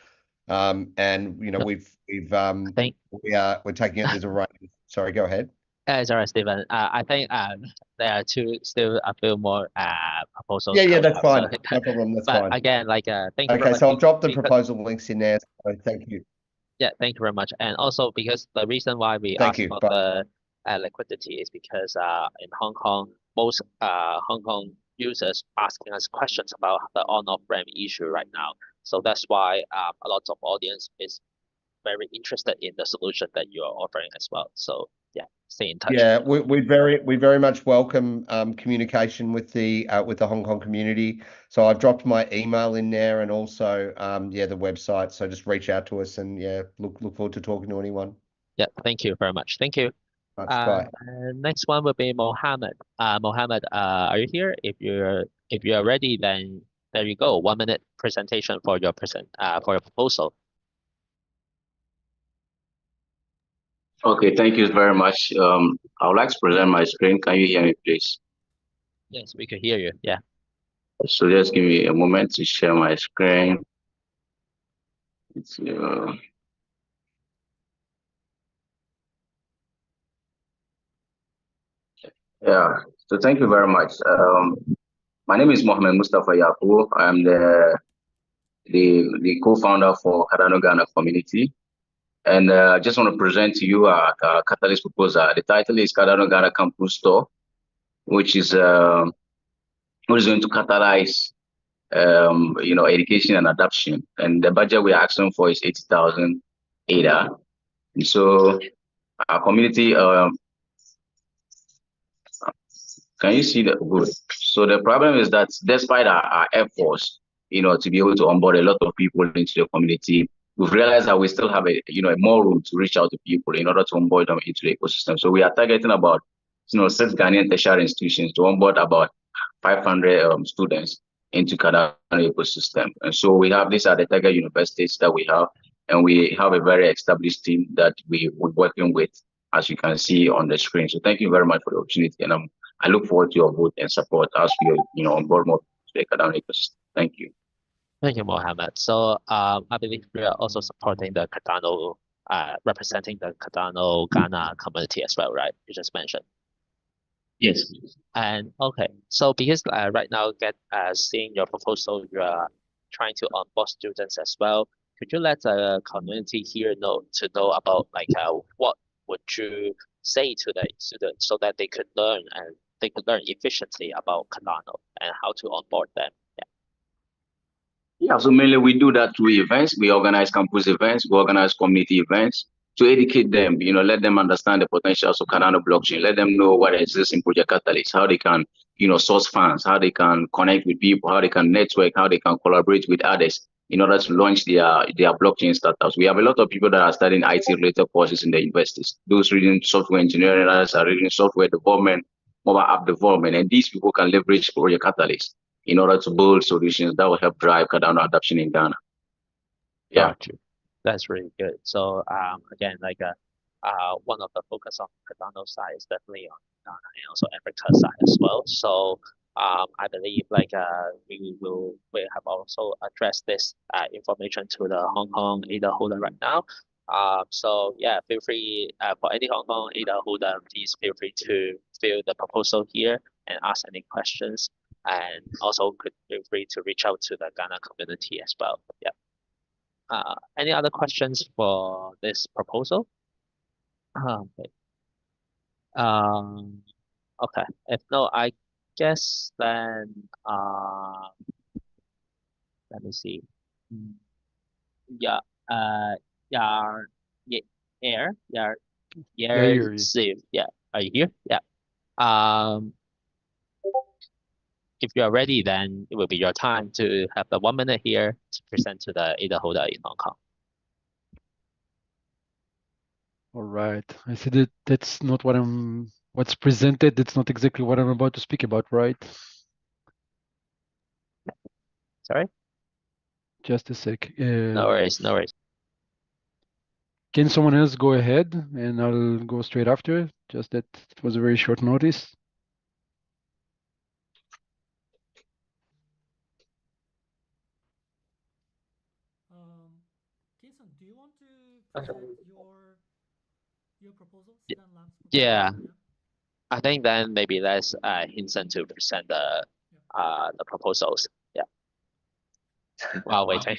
and we're taking it as a range. Sorry, go ahead.
Sorry, Stephen. I think there are still a few more proposals.
Yeah, that's fine. No problem. That's fine.
Again, thank you.
Okay, so I've dropped the proposal links in there. So thank you.
Yeah, thank you very much. And also, because the reason why we asked about the liquidity is because in Hong Kong, most Hong Kong users asking us questions about the on-off ramp issue right now. So that's why a lot of audience is very interested in the solution that you are offering as well. So yeah, stay in touch.
Yeah, we very much welcome communication with the Hong Kong community. So I've dropped my email in there, and also the website. So just reach out to us, and look forward to talking to anyone.
Yeah, thank you very much. Thank you.
Bye.
Next one will be Mohammed. Mohammed, are you here? If you are ready, then there you go. 1 minute presentation for your proposal.
Okay, thank you very much. I would like to present my screen. Can you hear me, please?
Yes, we can hear you. Yeah.
So just give me a moment to share my screen. Yeah, so thank you very much. My name is Mohammed Mustafa Yaku. I'm the co-founder for Cardano Ghana community. And I just want to present to you a catalyst proposal. The title is Cardano Ghana Campus Store, which is going to catalyze education and adoption. And the budget we are asking for is 80,000 ADA. And so our community can you see that? Good. So the problem is that despite our efforts, to be able to onboard a lot of people into the community, we've realized that we still have more room to reach out to people in order to onboard them into the ecosystem. So we are targeting about 6 Ghanaian tertiary institutions to onboard about 500 students into Cardano ecosystem. And so we have these are the target universities that we have, and we have a very established team that we're working with, as you can see on the screen. So thank you very much for the opportunity, and I look forward to your vote and support as we onboard more to the Cardano ecosystem. Thank you.
Thank you, Mohammed. So I believe we are also supporting the Cardano, representing the Cardano Ghana community as well, right? You just mentioned.
Yes.
And okay, so because right now, seeing your proposal, you are trying to onboard students as well. Could you let the community here know about what would you say to the students so that they could learn efficiently about Cardano and how to onboard them?
Yeah, so mainly we do that through events. We organize campus events, we organize community events to educate them, let them understand the potentials of Cardano blockchain, let them know what exists in Project Catalyst, how they can, source funds, how they can connect with people, how they can network, how they can collaborate with others in order to launch their blockchain startups. We have a lot of people that are studying IT-related courses in the universities. Those reading software engineering, others are reading software development, mobile app development, and these people can leverage Project Catalyst in order to build solutions that will help drive Cardano adoption in Ghana. Yeah.
Got you. That's really good. So again, one of the focus on Cardano side is definitely on Ghana and also Africa side as well. So I believe we have also addressed this information to the Hong Kong ADA holder right now. So yeah, feel free for any Hong Kong ADA holder, please feel free to fill the proposal here and ask any questions. And also could feel free to reach out to the Ghana community as well. Yeah. Any other questions for this proposal? Okay. Okay. If no, I guess then let me see. Yeah. Yeah. Steve. Yeah. Are you here? Yeah. If you are ready, then it will be your time to have the 1 minute here to present to the ADA holder in Hong Kong.
All right. I see that that's not what's presented. That's not exactly what I'm about to speak about, right?
Sorry?
Just a sec.
No worries, no worries.
Can someone else go ahead and I'll go straight after? Just that it was a very short notice.
Kinson, do you want to present your proposal?
Yeah. I think then maybe let's Hinson to present the proposals. Yeah. While waiting.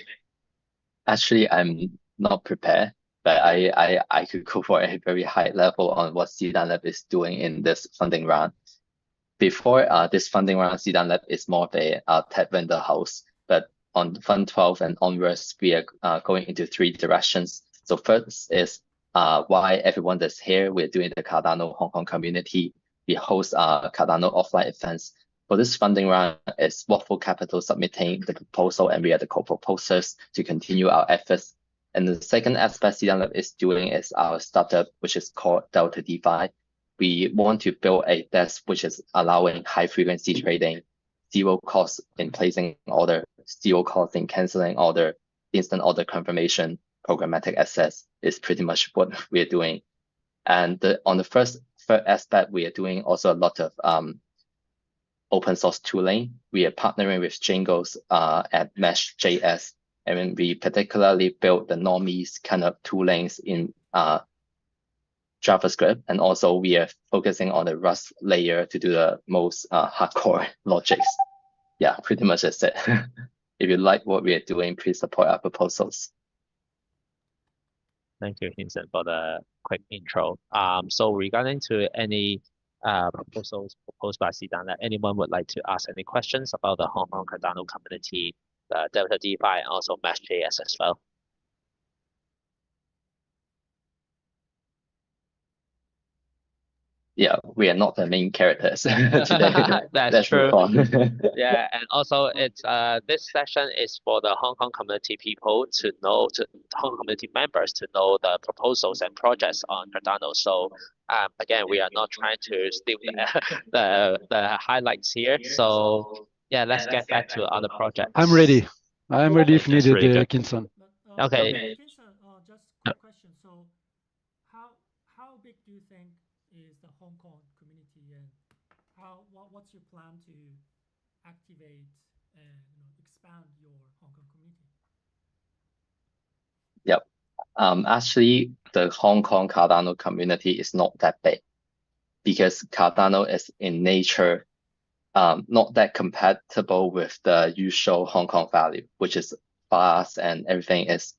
Actually, I'm not prepared, but I could go for a very high level on what Sedan Lab is doing in this funding round. Before this funding round, Sedan Lab is more of a tech vendor house, but on Fund12 and onwards, we are going into 3 directions. So first is why everyone that's here, we're doing the Cardano Hong Kong community. We host Cardano offline events. For this funding round, it's Waffle Capital submitting the proposal, and we are the co-proposers to continue our efforts. And the second aspect Sedan Lab is doing is our startup, which is called Delta DeFi. We want to build a desk which is allowing high-frequency trading, 0 cost in placing order, 0 cost in canceling order, instant order confirmation, programmatic access is pretty much what we're doing. And on the third aspect, we are doing also a lot of open source tooling. We are partnering with Jingles at Mesh.js, and we particularly built the normies kind of toolings in JavaScript, and also we are focusing on the Rust layer to do the most hardcore logics. Yeah, pretty much that's it. If you like what we are doing, please support our proposals.
Thank you, Hinson, for the quick intro. So regarding to any proposals proposed by Sedan, that anyone would like to ask any questions about the Hong Kong Cardano community, the Delta DeFi, and also Mesh.js as well?
Yeah, we are not the main characters today.
That's true. Yeah, and also it's this session is for the Hong Kong community people to know, Hong Kong community members to know the proposals and projects on Cardano. So again, we are not trying to steal the highlights here. So yeah, let's get back to other projects.
I'm ready. I'm ready if needed,
really
Kinson.
Okay.
Kinson, just a quick question. So how big do you think is the Hong Kong community, and what's your plan to activate and expand your Hong Kong community?
Yep. Actually, the Hong Kong Cardano community is not that big. because Cardano is in nature not that compatible with the usual Hong Kong value, which is fast and everything is,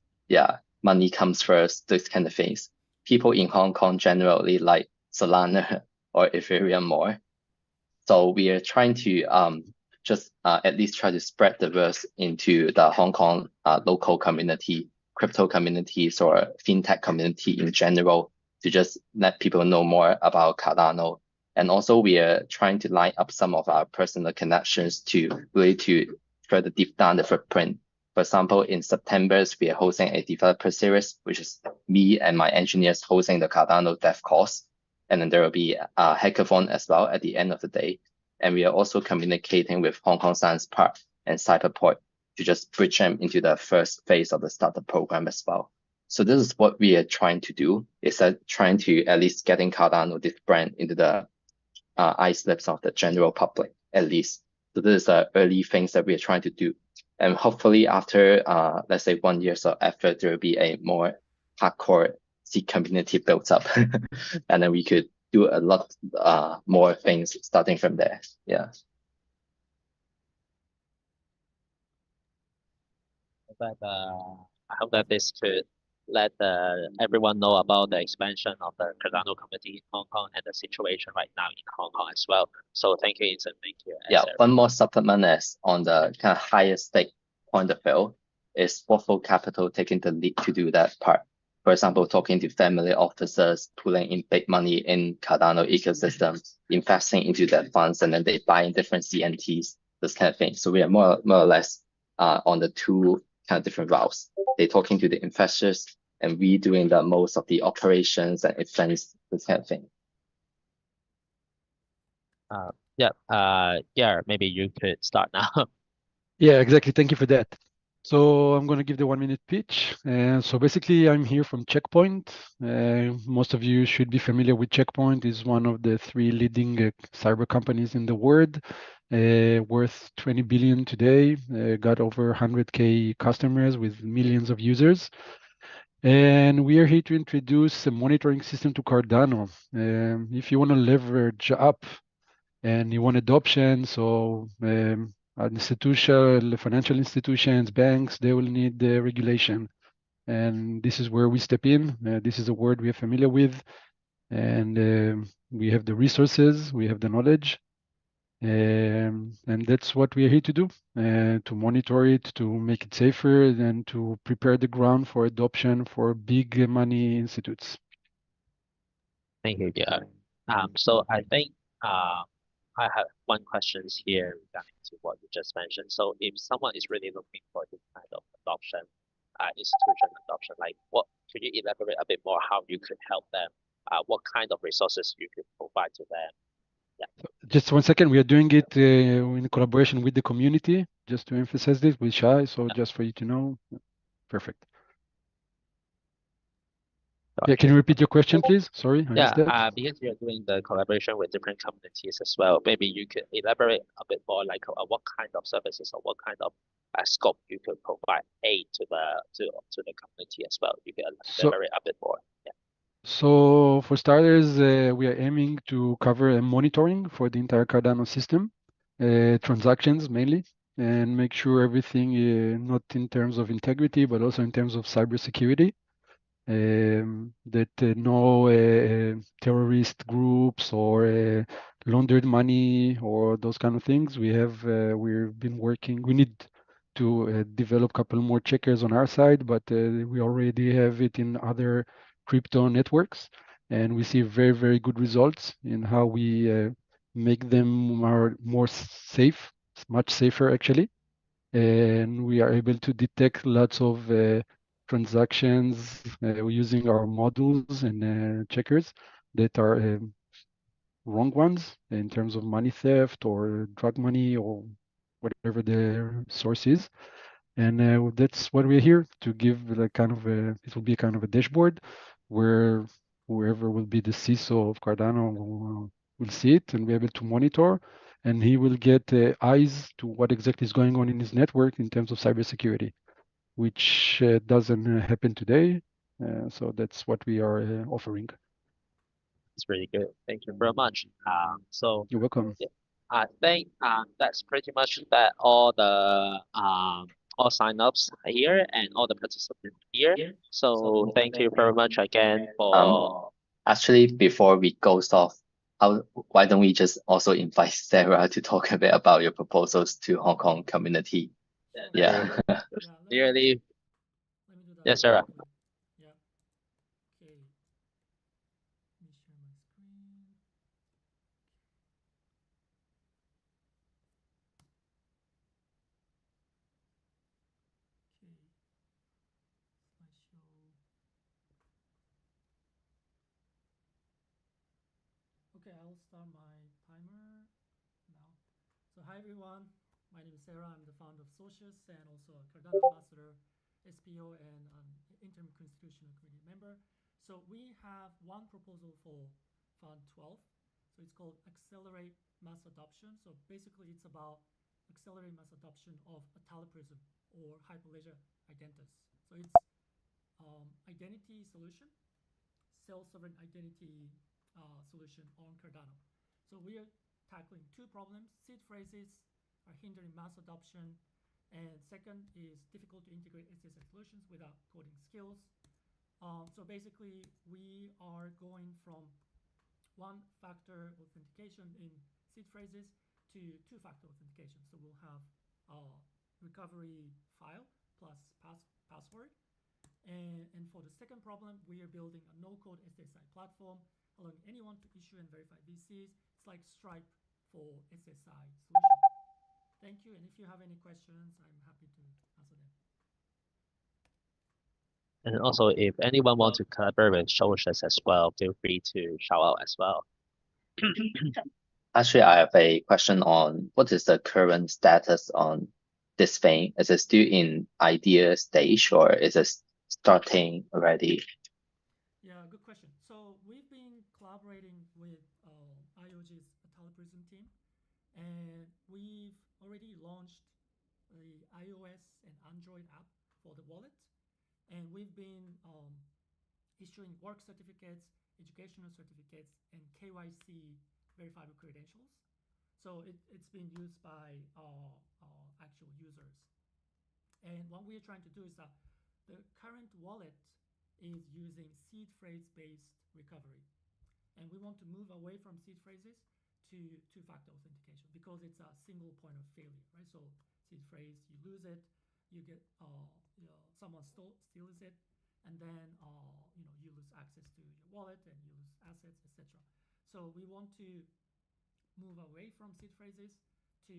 money comes first, this kind of things. People in Hong Kong generally like Solana or Ethereum more. So we are trying to just at least try to spread the word into the Hong Kong local community, crypto communities or fintech community in general, to just let people know more about Cardano. And also we are trying to line up some of our personal connections to really to further deep down the footprint. For example, in September, we are hosting a developer series, which is me and my engineers hosting the Cardano dev course. And then there will be a hackathon as well at the end of the day. And we are also communicating with Hong Kong Science Park and Cyberport to just bridge them into the first phase of the startup program as well. So this is what we are trying to do, is that trying to at least getting Cardano, this brand, into the eye slips of the general public, at least. So this is the early things that we are trying to do. And hopefully after, let's say 1 year of effort, there will be a more hardcore seed community built up. And then we could do a lot more things starting from there. Yeah.
I hope that this could let everyone know about the expansion of the Cardano community in Hong Kong and the situation right now in Hong Kong as well. So thank you, Vincent. Thank you.
Yeah, one more supplement is on the kind of highest stake point of view is Waffle Capital taking the lead to do that part. For example, talking to family officers, pulling in big money in Cardano ecosystem, investing into their funds, and then they buy in different CNTs, this kind of thing. So we are more or less on the two kind of different routes. They're talking to the investors, and we doing the most of the operations and events, this kind of thing.
Yeah, maybe you could start now.
Yeah, exactly. Thank you for that. So I'm going to give the 1 minute pitch. So basically, I'm here from Checkpoint. Most of you should be familiar with Checkpoint. It's one of the 3 leading cyber companies in the world, worth 20 billion today, got over 100K customers with millions of users. And we are here to introduce a monitoring system to Cardano. If you want to leverage up and you want adoption, so financial institutions, banks, they will need the regulation. And this is where we step in. This is a word we are familiar with. And we have the resources, we have the knowledge. And that's what we are here to do, to monitor it, to make it safer, and to prepare the ground for adoption for big money institutes.
Thank you, Gerard. So I think I have one question here regarding to what you just mentioned. So if someone is really looking for this kind of adoption, institution adoption, like what, could you elaborate a bit more how you could help them? What kind of resources you could provide to them? Yeah.
Just 1 second, we are doing it in collaboration with the community, just to emphasize this with Shai, so just for you to know. Perfect. Yeah, can you repeat your question, please? Sorry, I missed that.
Because you're doing the collaboration with different communities as well, maybe you could elaborate a bit more, like what kind of services or what kind of scope you could provide aid to the community as well. You can elaborate a bit more. Yeah.
So for starters, we are aiming to cover monitoring for the entire Cardano system, transactions mainly, and make sure everything, not in terms of integrity, but also in terms of cybersecurity. That no terrorist groups or laundered money or those kind of things. We've been working. We need to develop a couple more checkers on our side, but we already have it in other crypto networks, and we see very, very good results in how we make them more safe, much safer actually, and we are able to detect lots of transactions using our models and checkers that are wrong ones in terms of money theft or drug money or whatever the source is. And that's what we're here to give, like kind of it will be kind of a dashboard where whoever will be the CISO of Cardano will see it and be able to monitor, and he will get eyes to what exactly is going on in his network in terms of cybersecurity, which doesn't happen today. So that's what we are offering.
It's really good. Thank you very much. So
You're welcome.
yeah, I think that's pretty much that all the all signups here and all the participants here. So thank you very much again for.
Actually, before we go off, why don't we just also invite Sarah to talk a bit about your proposals to Hong Kong community? Yeah.
Nearly. Yes, Sarah.
Yeah. Okay. Let me share my screen. Okay. Slideshow. Okay, I'll start my timer now. So hi everyone, my name is Sarah. I'm the founder of Socius and also a Cardano ambassador, SPO, and an interim constitutional committee member. So we have one proposal for Fund12. So it's called Accelerate Mass Adoption. So basically it's about accelerating mass adoption of Atalaprism or Hyperledger Identis. So it's identity solution, self-sovereign identity solution on Cardano. So we are tackling two problems. Seed phrases are hindering mass adoption, and second is difficult to integrate SSL solutions without coding skills. So basically, we are going from one-factor authentication in seed phrases to two-factor authentication. So we'll have recovery file plus password. And for the second problem, we are building a no-code SSI platform, allowing anyone to issue and verify VCs. It's like Stripe for SSI solution. Thank you. And if you have any questions, I'm happy to answer them.
And also, if anyone wants to collaborate with Socius as well, feel free to shout out as well.
Actually, I have a question on what is the current status on this thing? Is it still in idea stage or is it starting already?
Yeah, good question. So we've been collaborating with IOG's Atalaprism team, and we've already launched the iOS and Android app for the wallet. And we've been issuing work certificates, educational certificates, and KYC verifiable credentials. So it's been used by actual users. And what we're trying to do is that the current wallet is using seed phrase-based recovery. And we want to move away from seed phrases to two-factor authentication because it's a single point of failure, right? So seed phrase, you lose it, you get someone steals it, and then you lose access to your wallet and you lose assets, etc. So we want to move away from seed phrases to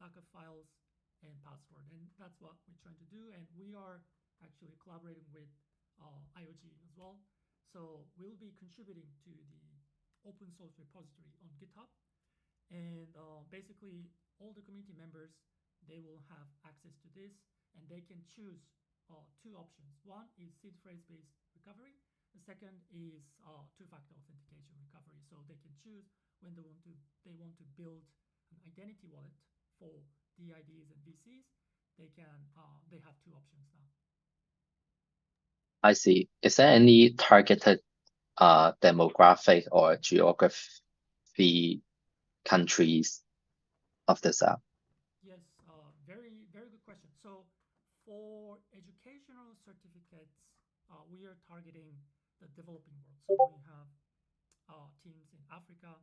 backup files and password, and that's what we're trying to do. And we are actually collaborating with IOG as well. So we'll be contributing to the open source repository on GitHub, and basically all the community members, they will have access to this, and they can choose two options. One is seed phrase-based recovery. The second is two-factor authentication recovery. So they can choose when they want to build an identity wallet for DIDs and VCs. They have two options now.
I see. Is there any targeted demographic or geography countries of this app?
Yes, very, very good question. So for educational certificates, we are targeting the developing world. So we have teams in Africa,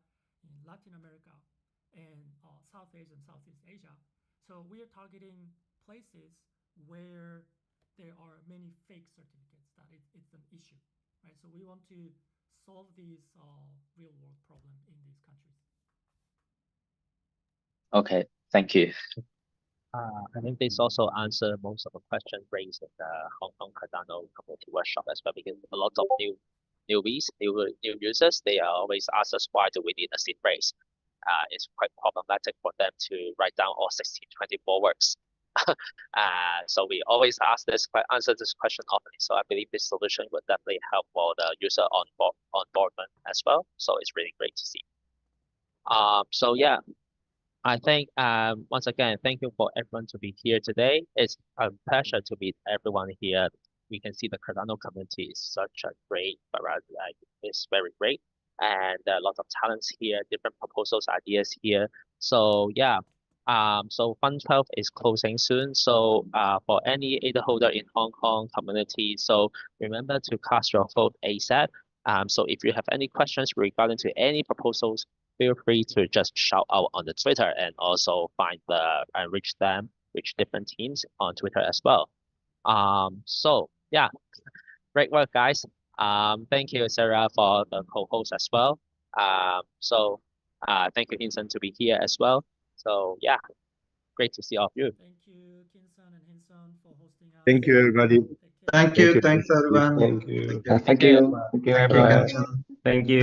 in Latin America, and South Asia and Southeast Asia. So we are targeting places where there are many fake certificates, that it's an issue, right? So we want to solve these real world problem in these countries.
Okay, thank you.
I think this also answered most of the questions raised in the Hong Kong Cardano community workshop as well, because a lot of newbies, new users, they always ask us why do we need a seed phrase. It's quite problematic for them to write down all 1624 words. So we always answer this question often. So I believe this solution would definitely help for the user onboardment as well. So it's really great to see. So yeah, I think once again, thank you for everyone to be here today. It's a pleasure to meet everyone here. We can see the Cardano community is such a great variety. It's very great. and there are a lot of talents here, different proposals, ideas here. So yeah, so Fund12 is closing soon. So for any ADA holder in Hong Kong community, so remember to cast your vote ASAP. So if you have any questions regarding to any proposals, feel free to just shout out on the Twitter, and also find and reach different teams on Twitter as well. So yeah, great work, guys. Thank you, Sarah, for the co-host as well. So thank you, Hinson, to be here as well. So yeah, great to see all of you.
Thank you, Kinson and Hinson, for hosting us.
Thank you, everybody.
Thank you. Thanks, everyone.
Thank you.
Thank you. Thank you, everyone.
Thank you.